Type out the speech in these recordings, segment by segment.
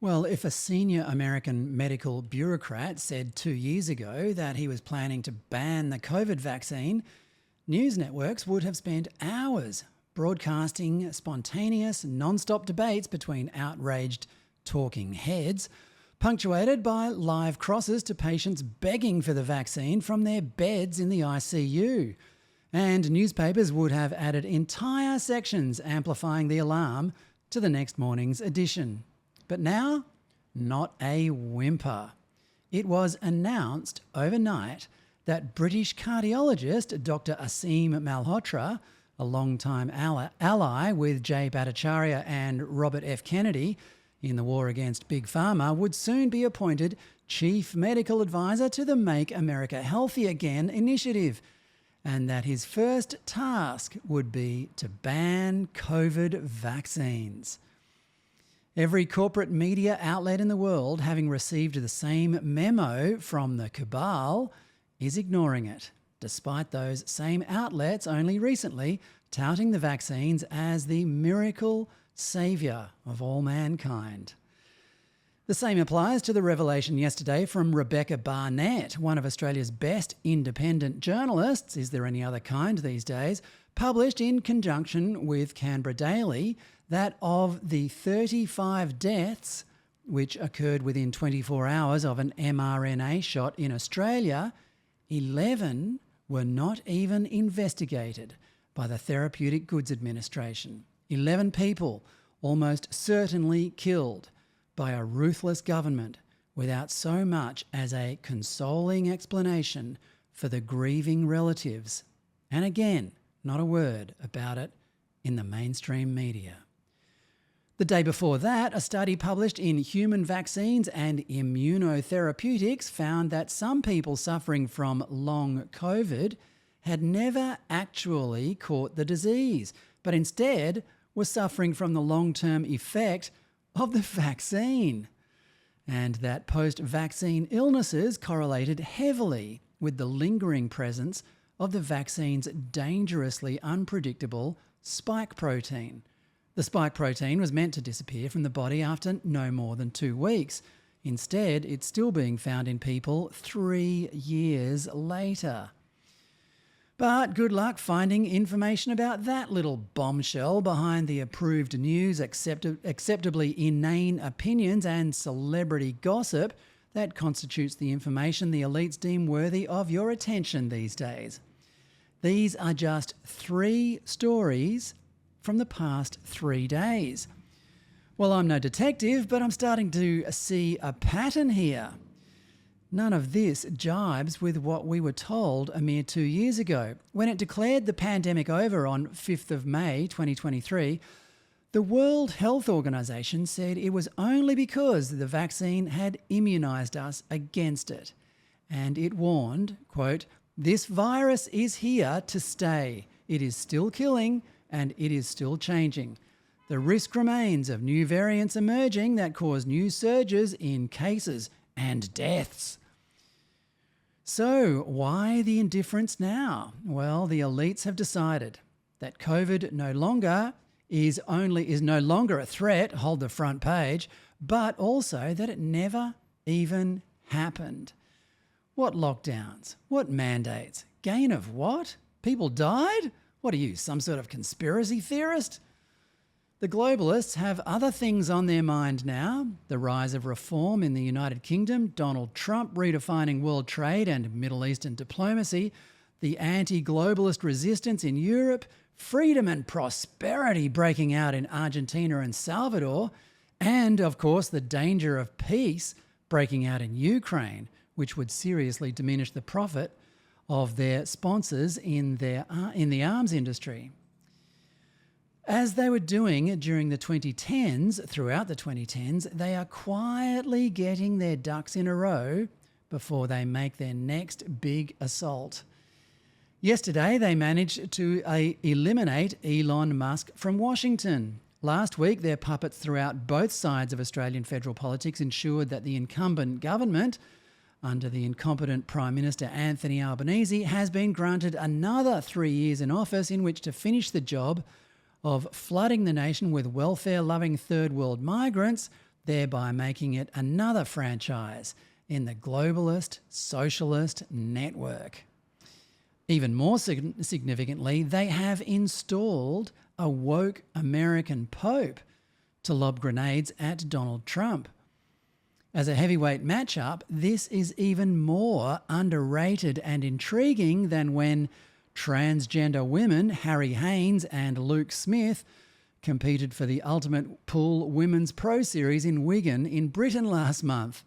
Well, if a senior American medical bureaucrat said 2 years ago that he was planning to ban the COVID vaccine, news networks would have spent hours broadcasting spontaneous, non-stop debates between outraged talking heads, punctuated by live crosses to patients begging for the vaccine from their beds in the ICU. And newspapers would have added entire sections amplifying the alarm to the next morning's edition. But now, not a whimper. It was announced overnight that British cardiologist Dr. Aseem Malhotra, a long-time ally with Jay Bhattacharya and Robert F. Kennedy in the war against Big Pharma, would soon be appointed Chief Medical Advisor to the Make America Healthy Again initiative, and that his first task would be to ban COVID vaccines. Every corporate media outlet in the world, having received the same memo from the cabal, is ignoring it, despite those same outlets only recently touting the vaccines as the miracle saviour of all mankind. The same applies to the revelation yesterday from Rebecca Barnett, one of Australia's best independent journalists, is there any other kind these days, published in conjunction with Canberra Daily, that of the 35 deaths which occurred within 24 hours of an mRNA shot in Australia, 11 were not even investigated by the Therapeutic Goods Administration. 11 people almost certainly killed by a ruthless government without so much as a consoling explanation for the grieving relatives. And again, not a word about it in the mainstream media. The day before that, a study published in Human Vaccines and Immunotherapeutics found that some people suffering from long COVID had never actually caught the disease, but instead were suffering from the long-term effect of the vaccine, and that post-vaccine illnesses correlated heavily with the lingering presence of the vaccine's dangerously unpredictable spike protein. The spike protein was meant to disappear from the body after no more than 2 weeks. Instead, it's still being found in people 3 years later. But good luck finding information about that little bombshell behind the approved news, acceptably inane opinions and celebrity gossip that constitutes the information the elites deem worthy of your attention these days. These are just 3 stories from the past 3 days. Well, I'm no detective, but I'm starting to see a pattern here. None of this jibes with what we were told a mere 2 years ago. When it declared the pandemic over on 5th of May 2023, the World Health Organization said it was only because the vaccine had immunized us against it. And it warned, quote, "This virus is here to stay. It is still killing and it is still changing. The risk remains of new variants emerging that cause new surges in cases and deaths." So why the indifference now? Well, the elites have decided that COVID is no longer a threat, hold the front page, but also that it never even happened. What lockdowns? What mandates? Gain of what? People died? What are you, some sort of conspiracy theorist? The globalists have other things on their mind now. The rise of reform in the United Kingdom, Donald Trump redefining world trade and Middle Eastern diplomacy, the anti-globalist resistance in Europe, freedom and prosperity breaking out in Argentina and Salvador, and, of course, the danger of peace breaking out in Ukraine, which would seriously diminish the profit of their sponsors in the arms industry. As they were doing during the 2010s, throughout the 2010s, they are quietly getting their ducks in a row before they make their next big assault. Yesterday, they managed to eliminate Elon Musk from Washington. Last week, their puppets throughout both sides of Australian federal politics ensured that the incumbent government, under the incompetent Prime Minister Anthony Albanese, has been granted another 3 years in office in which to finish the job of flooding the nation with welfare-loving third world migrants thereby making it another franchise in the globalist socialist network. Even more significantly, they have installed a woke American Pope to lob grenades at Donald Trump. As a heavyweight matchup, this is even more underrated and intriguing than when transgender women Harry Haynes and Luke Smith competed for the Ultimate Pool Women's Pro Series in Wigan in Britain last month.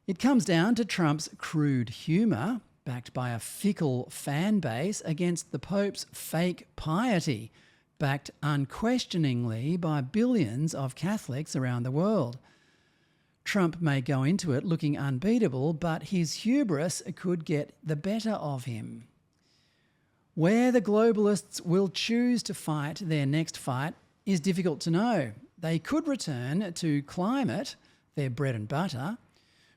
It comes down to Trump's crude humour, backed by a fickle fan base, against the Pope's fake piety, backed unquestioningly by billions of Catholics around the world. Trump may go into it looking unbeatable, but his hubris could get the better of him. Where the globalists will choose to fight their next fight is difficult to know. They could return to climate, their bread and butter,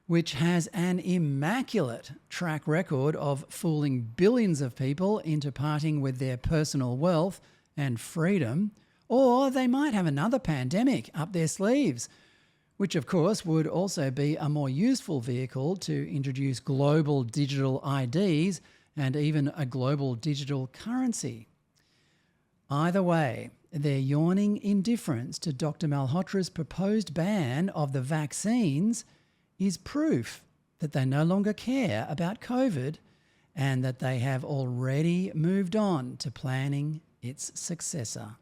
which has an immaculate track record of fooling billions of people into parting with their personal wealth and freedom, or they might have another pandemic up their sleeves, which of course would also be a more useful vehicle to introduce global digital IDs and even a global digital currency. Either way, their yawning indifference to Dr. Malhotra's proposed ban of the vaccines is proof that they no longer care about COVID and that they have already moved on to planning its successor.